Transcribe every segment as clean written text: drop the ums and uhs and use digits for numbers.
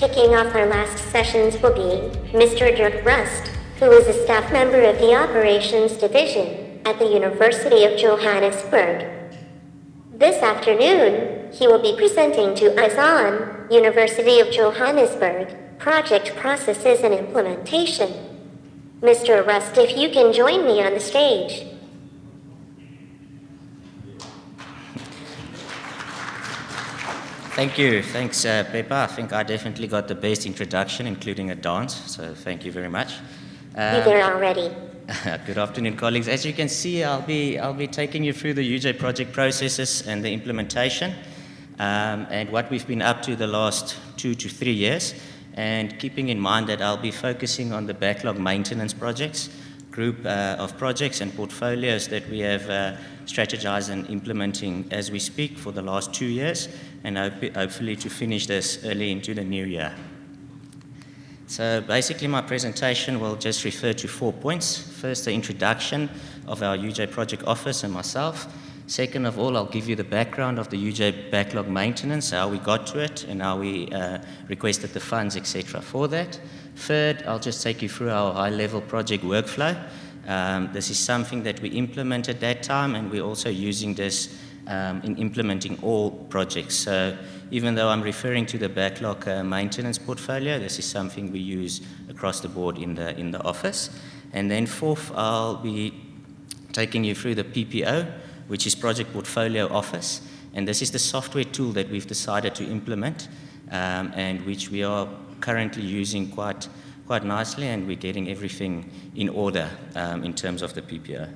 Kicking off our last sessions will be Mr. Dirk Rust, who is a staff member of the Operations Division at the University of Johannesburg. This afternoon, he will be presenting to us on University of Johannesburg, Project Processes and Implementation. Mr. Rust, if you can join me on the stage. Thank you. Thanks, Peppa. I think I definitely got the best introduction, including a dance, so thank you very much. You there already. Good afternoon, colleagues. As you can see, I'll be taking you through the UJ project processes and the implementation, and what we've been up to the last 2 to 3 years, and keeping in mind that I'll be focusing on the backlog maintenance projects, group of projects and portfolios that we have strategized and implementing as we speak for the last 2 years, and hopefully to finish this early into the new year. So basically my presentation will just refer to 4 points. First, the introduction of our UJ project office and myself. Second of all, I'll give you the background of the UJ backlog maintenance, how we got to it and how we requested the funds, etc. for that. Third, I'll just take you through our high-level project workflow. This is something that we implemented that time, and we're also using this in implementing all projects. So even though I'm referring to the backlog maintenance portfolio, this is something we use across the board in the office. And then fourth, I'll be taking you through the PPO, which is Project Portfolio Office. And this is the software tool that we've decided to implement, and which we are currently using quite nicely, and we're getting everything in order in terms of the PPO.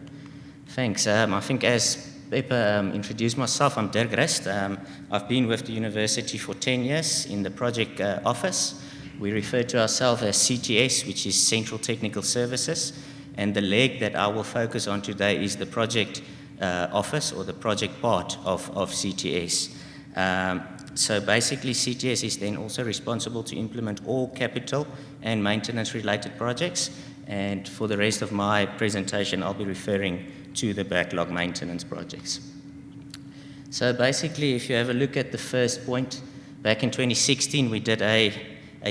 Thanks. I think as Peppa introduced myself, I'm Dirk Rust. I've been with the university for 10 years in the project office. We refer to ourselves as CTS, which is Central Technical Services, and the leg that I will focus on today is the project office, or the project part of CTS. So basically CTS is then also responsible to implement all capital and maintenance related projects, and for the rest of my presentation I'll be referring to the backlog maintenance projects. So basically, if you have a look at the first point, back in 2016 we did a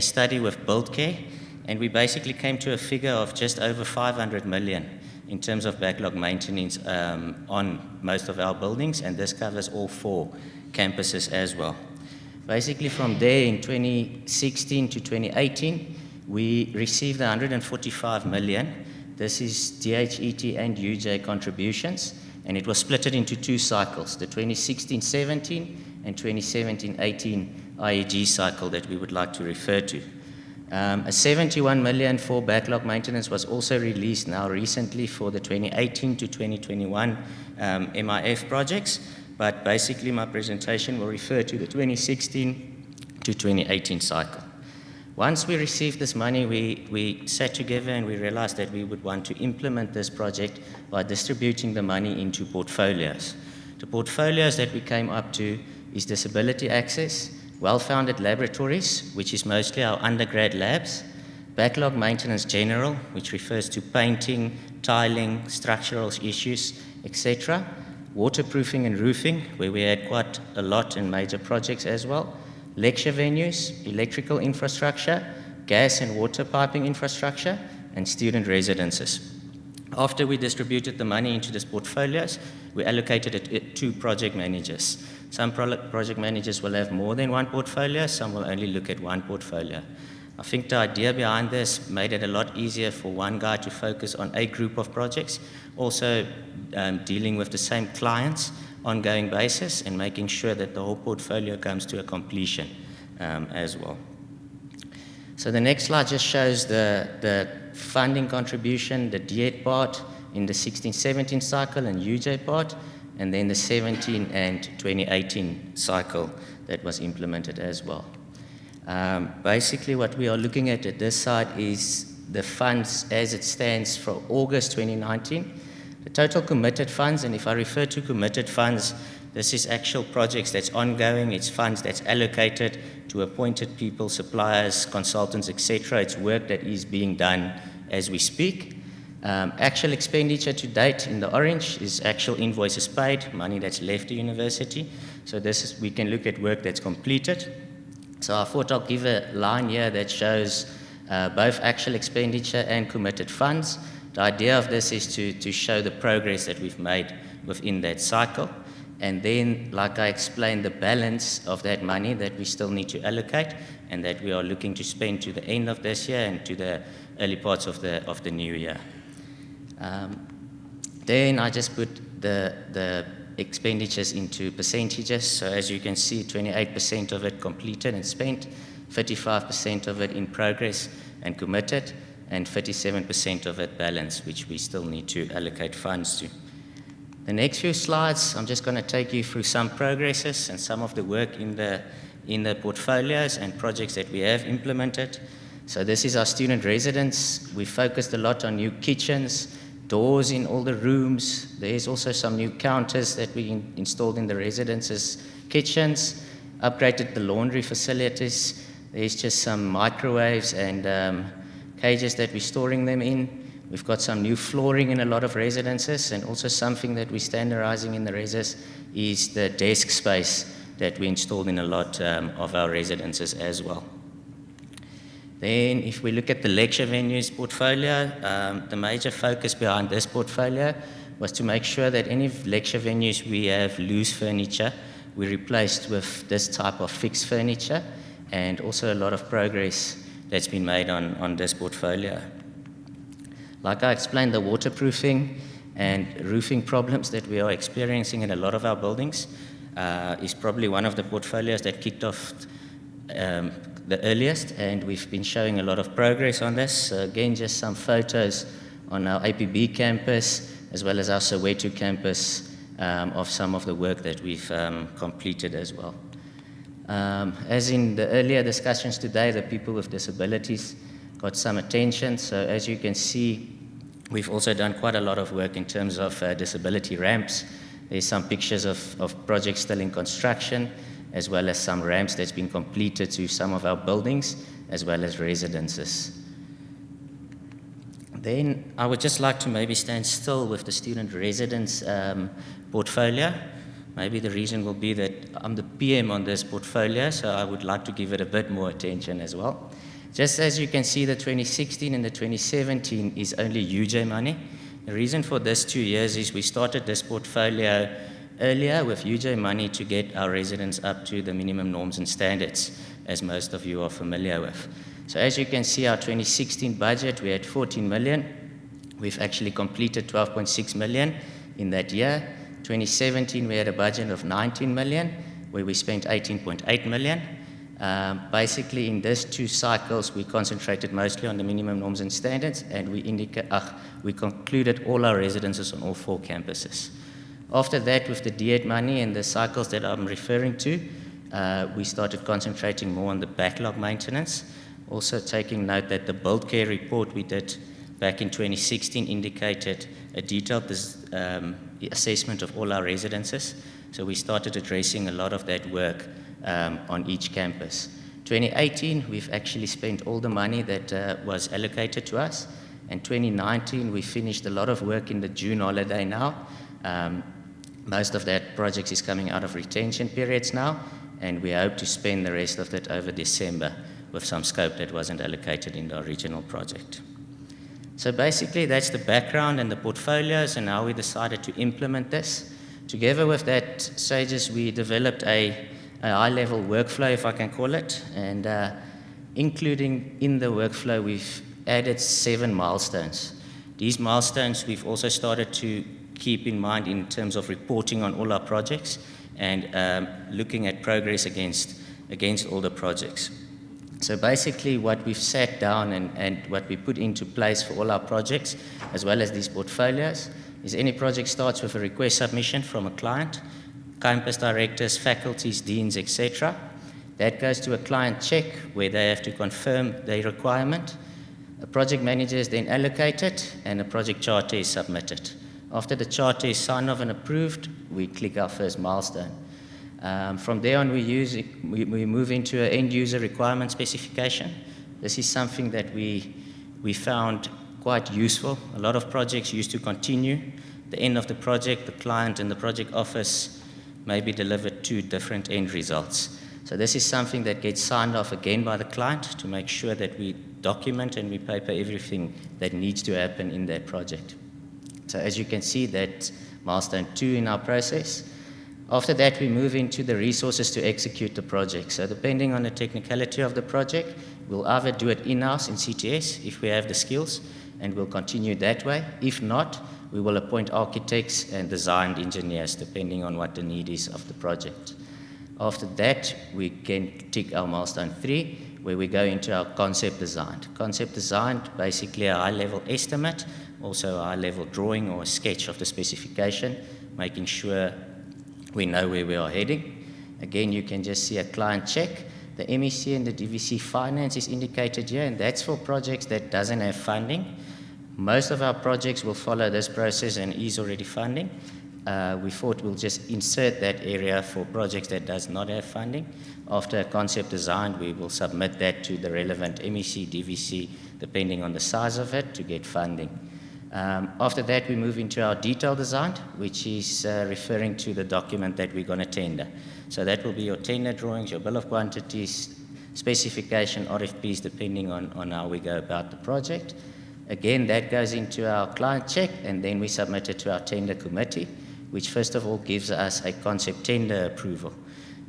study with BuildCare, and we basically came to a figure of just over 500 million in terms of backlog maintenance on most of our buildings, and this covers all 4 campuses as well. Basically from there in 2016 to 2018, we received 145 million. This is DHET and UJ contributions, and it was split into 2 cycles, the 2016-17 and 2017-18 IEG cycle that we would like to refer to. A 71 million for backlog maintenance was also released now recently for the 2018 to 2021 MIF projects, but basically my presentation will refer to the 2016 to 2018 cycle. Once we received this money, we sat together and we realized that we would want to implement this project by distributing the money into portfolios. The portfolios that we came up to is disability access, well-founded laboratories, which is mostly our undergrad labs, backlog maintenance general, which refers to painting, tiling, structural issues, etc., waterproofing and roofing, where we had quite a lot in major projects as well, lecture venues, electrical infrastructure, gas and water piping infrastructure, and student residences. After we distributed the money into these portfolios, we allocated it to project managers. Some project managers will have more than 1 portfolio, some will only look at 1 portfolio. I think the idea behind this made it a lot easier for one guy to focus on a group of projects, also dealing with the same clients ongoing basis and making sure that the whole portfolio comes to a completion as well. So the next slide just shows the funding contribution, the DHET part in the 16-17 cycle and UJ part, and then the 17 and 2018 cycle that was implemented as well. Basically what we are looking at this side is the funds as it stands for August 2019. The total committed funds, and if I refer to committed funds, this is actual projects that's ongoing, it's funds that's allocated to appointed people, suppliers, consultants, etc. It's work that is being done as we speak. Actual expenditure to date in the orange is actual invoices paid, money that's left the university. So we can look at work that's completed. So I thought I'll give a line here that shows both actual expenditure and committed funds. The idea of this is to show the progress that we've made within that cycle. And then, like I explained, the balance of that money that we still need to allocate and that we are looking to spend to the end of this year and to the early parts of the new year. Then I just put the expenditures into percentages. So as you can see, 28% of it completed and spent, 35% of it in progress and committed, and 37% of it balanced, which we still need to allocate funds to. The next few slides, I'm just going to take you through some progresses and some of the work in the portfolios and projects that we have implemented. So this is our student residence. We focused a lot on new kitchens, doors in all the rooms. There's also some new counters that we installed in the residences' kitchens, upgraded the laundry facilities. There's just some microwaves and cages that we're storing them in. We've got some new flooring in a lot of residences, and also something that we're standardizing in the reses is the desk space that we installed in a lot of our residences as well. Then if we look at the lecture venues portfolio, the major focus behind this portfolio was to make sure that any lecture venues we have loose furniture, we replaced with this type of fixed furniture, and also a lot of progress that's been made on this portfolio. Like I explained, the waterproofing and roofing problems that we are experiencing in a lot of our buildings is probably one of the portfolios that kicked off the earliest, and we've been showing a lot of progress on this. So again, just some photos on our APB campus as well as our Soweto campus of some of the work that we've completed as well. As in the earlier discussions today, the people with disabilities got some attention. So as you can see, we've also done quite a lot of work in terms of disability ramps. There's some pictures of projects still in construction, as well as some ramps that's been completed to some of our buildings, as well as residences. Then I would just like to maybe stand still with the student residence portfolio. Maybe the reason will be that I'm the PM on this portfolio, so I would like to give it a bit more attention as well. Just as you can see, the 2016 and the 2017 is only UJ money. The reason for this 2 years is we started this portfolio earlier with UJ money to get our residents up to the minimum norms and standards, as most of you are familiar with. So as you can see, our 2016 budget, we had 14 million. We've actually completed 12.6 million in that year. 2017, we had a budget of 19 million, where we spent 18.8 million. Basically, in these 2 cycles, we concentrated mostly on the minimum norms and standards, and we concluded all our residences on all 4 campuses. After that, with the DED money and the cycles that I'm referring to, we started concentrating more on the backlog maintenance. Also taking note that the build care report we did back in 2016 indicated a detailed assessment of all our residences. So we started addressing a lot of that work on each campus. 2018, we've actually spent all the money that was allocated to us. And 2019, we finished a lot of work in the June holiday now. Most of that project is coming out of retention periods now, and we hope to spend the rest of that over December with some scope that wasn't allocated in the original project. So basically, that's the background and the portfolios and how we decided to implement this. Together with that, SAGES, we developed a high-level workflow, if I can call it, and including in the workflow, we've added 7 milestones. These milestones we've also started to keep in mind in terms of reporting on all our projects and looking at progress against all the projects. So basically what we've sat down and what we put into place for all our projects, as well as these portfolios, is any project starts with a request submission from a client, campus directors, faculties, deans, etc. That goes to a client check where they have to confirm their requirement. A project manager is then allocated and a project charter is submitted. After the charter is signed off and approved, we click our first milestone. From there on, we move into an end user requirement specification. This is something that we found quite useful. A lot of projects used to continue. The end of the project, the client and the project office maybe delivered 2 different end results. So this is something that gets signed off again by the client to make sure that we document and we paper everything that needs to happen in that project. So as you can see, that's milestone 2 in our process. After that, we move into the resources to execute the project. So depending on the technicality of the project, we'll either do it in-house in CTS if we have the skills, and we'll continue that way. If not, we will appoint architects and design engineers depending on what the need is of the project. After that, we can tick our milestone 3, where we go into our concept design. Concept design, basically a high-level estimate, also a high-level drawing or a sketch of the specification, making sure we know where we are heading. Again, you can just see a client check. The MEC and the DVC finance is indicated here, and that's for projects that doesn't have funding. Most of our projects will follow this process and is already funding. We thought we'll just insert that area for projects that does not have funding. After a concept design, we will submit that to the relevant MEC, DVC, depending on the size of it, to get funding. After that, we move into our detailed design, which is referring to the document that we're going to tender. So that will be your tender drawings, your bill of quantities, specification, RFPs, depending on how we go about the project. Again, that goes into our client check, and then we submit it to our tender committee, which first of all gives us a concept tender approval.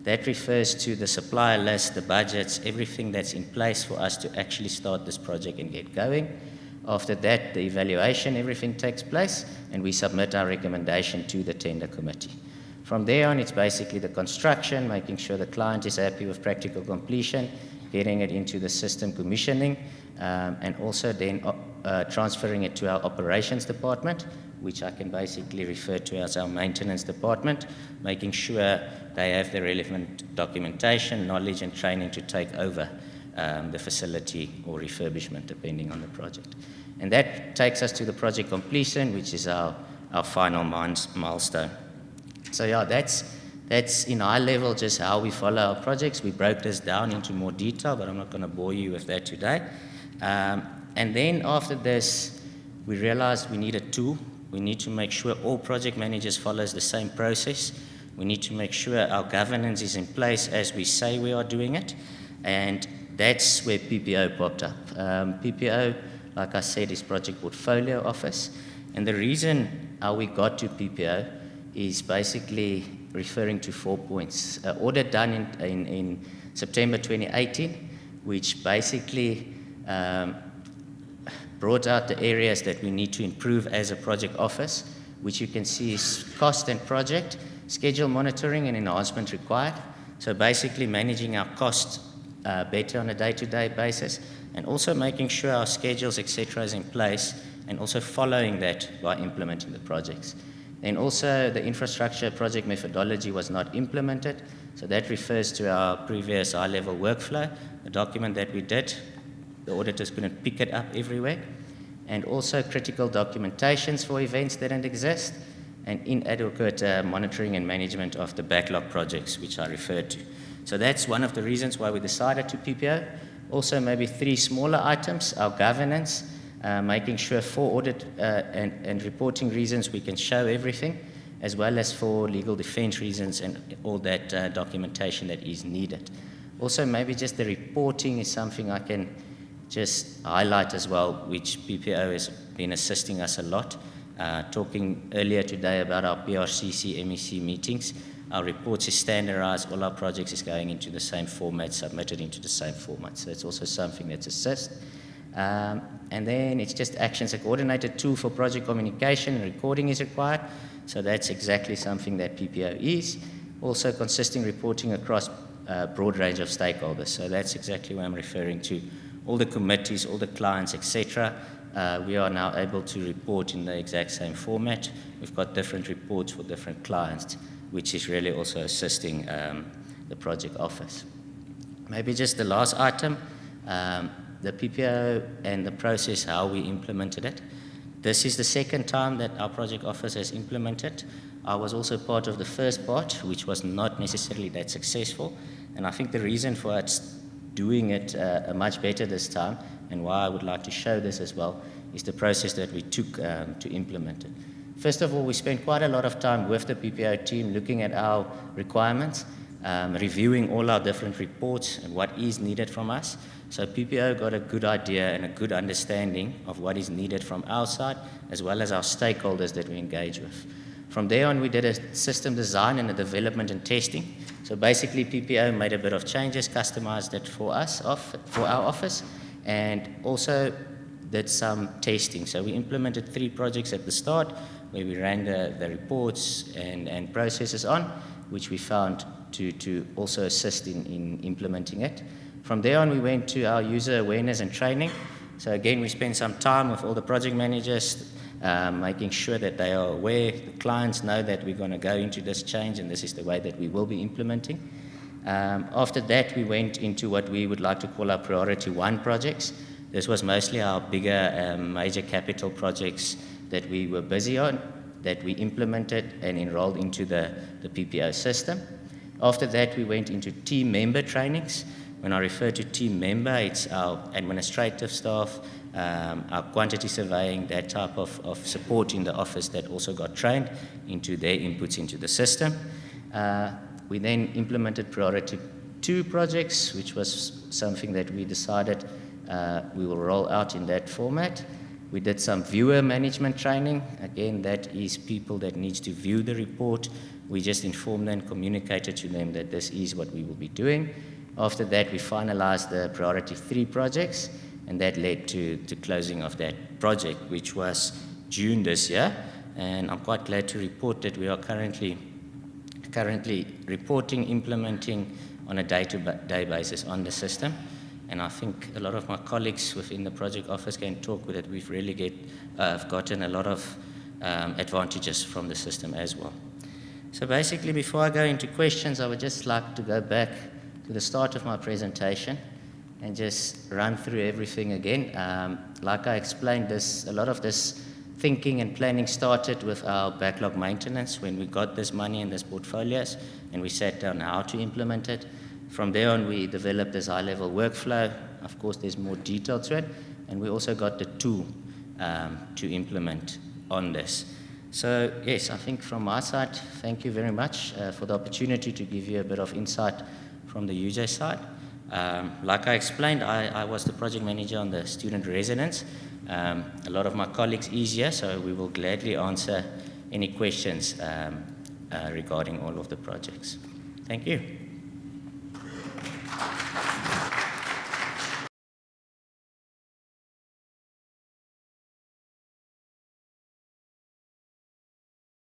That refers to the supplier list, the budgets, everything that's in place for us to actually start this project and get going. After that, the evaluation, everything takes place, and we submit our recommendation to the tender committee. From there on, it's basically the construction, making sure the client is happy with practical completion, getting it into the system commissioning, and also then transferring it to our operations department, which I can basically refer to as our maintenance department, making sure they have the relevant documentation, knowledge, and training to take over the facility or refurbishment, depending on the project. And that takes us to the project completion, which is our final milestone. So yeah, that's in high level just how we follow our projects. We broke this down into more detail, but I'm not going to bore you with that today. And then after this, we realized we need a tool. We need to make sure all project managers follows the same process. We need to make sure our governance is in place as we say we are doing it. And that's where PPO popped up. PPO, like I said, is Project Portfolio Office. And the reason how we got to PPO is basically referring to 4 points. An audit done in September 2018, which basically brought out the areas that we need to improve as a project office, which you can see is cost and project, schedule monitoring and enhancement required. So basically managing our costs better on a day-to-day basis, and also making sure our schedules, etc., is in place, and also following that by implementing the projects. And also the infrastructure project methodology was not implemented, so that refers to our previous high-level workflow, the document that we did. The auditors couldn't pick it up everywhere. And also critical documentations for events that didn't exist, and inadequate monitoring and management of the backlog projects, which I referred to. So that's one of the reasons why we decided to PPO. Also maybe 3 smaller items, our governance, making sure for audit and reporting reasons we can show everything, as well as for legal defense reasons and all that documentation that is needed. Also maybe just the reporting is something I can just highlight as well, which PPO has been assisting us a lot. Talking earlier today about our PRCC MEC meetings, our reports is standardized, all our projects is going into the same format, submitted into the same format. So it's also something that's assist. And then it's just actions, a coordinated tool for project communication and recording is required. So that's exactly something that PPO is. Also consistent reporting across a broad range of stakeholders. So that's exactly what I'm referring to. All the committees, all the clients, etc. We are now able to report in the exact same format. We've got different reports for different clients, which is really also assisting the project office. Maybe just the last item, the PPO and the process, how we implemented it. This is the second time that our project office has implemented. I was also part of the first part, which was not necessarily that successful. And I think the reason for us doing it much better this time, and why I would like to show this as well, is the process that we took to implement it. First of all, we spent quite a lot of time with the PPO team looking at our requirements, reviewing all our different reports and what is needed from us. So PPO got a good idea and a good understanding of what is needed from our side, as well as our stakeholders that we engage with. From there on, we did a system design and a development and testing. So basically, PPO made a bit of changes, customized it for us, for our office, and also did some testing. So we implemented 3 projects at the start, where we ran the reports and processes on, which we found to also assist in implementing it. From there on, we went to our user awareness and training. So again, we spent some time with all the project managers, making sure that they are aware, the clients know that we're going to go into this change and this is the way that we will be implementing. After that, we went into what we would like to call our priority 1 projects. This was mostly our bigger major capital projects that we were busy on, that we implemented and enrolled into the PPO system. After that, we went into team member trainings. When I refer to team member, it's our administrative staff, our quantity surveying, that type of support in the office that also got trained into their inputs into the system. We then implemented priority 2 projects, which was something that we decided we will roll out in that format. We did some viewer management training. Again, that is people that needs to view the report. We just informed them, communicated to them that this is what we will be doing. After that, we finalized the priority 3 projects, and that led to closing of that project, which was June this year. And I'm quite glad to report that we are currently reporting, implementing on a day-to-day basis on the system. And I think a lot of my colleagues within the project office can talk with it. We've really gotten a lot of advantages from the system as well. So basically, before I go into questions, I would just like to go back to the start of my presentation and just run through everything again. Like I explained, a lot of this thinking and planning started with our backlog maintenance when we got this money and this portfolios, and we sat down how to implement it. From there on, we developed this high-level workflow. Of course, there's more detail to it, and we also got the tool to implement on this. So yes, I think from my side, thank you very much for the opportunity to give you a bit of insight from the UJ side. Like I explained, I was the project manager on the student residence. A lot of my colleagues is here, so we will gladly answer any questions regarding all of the projects. Thank you.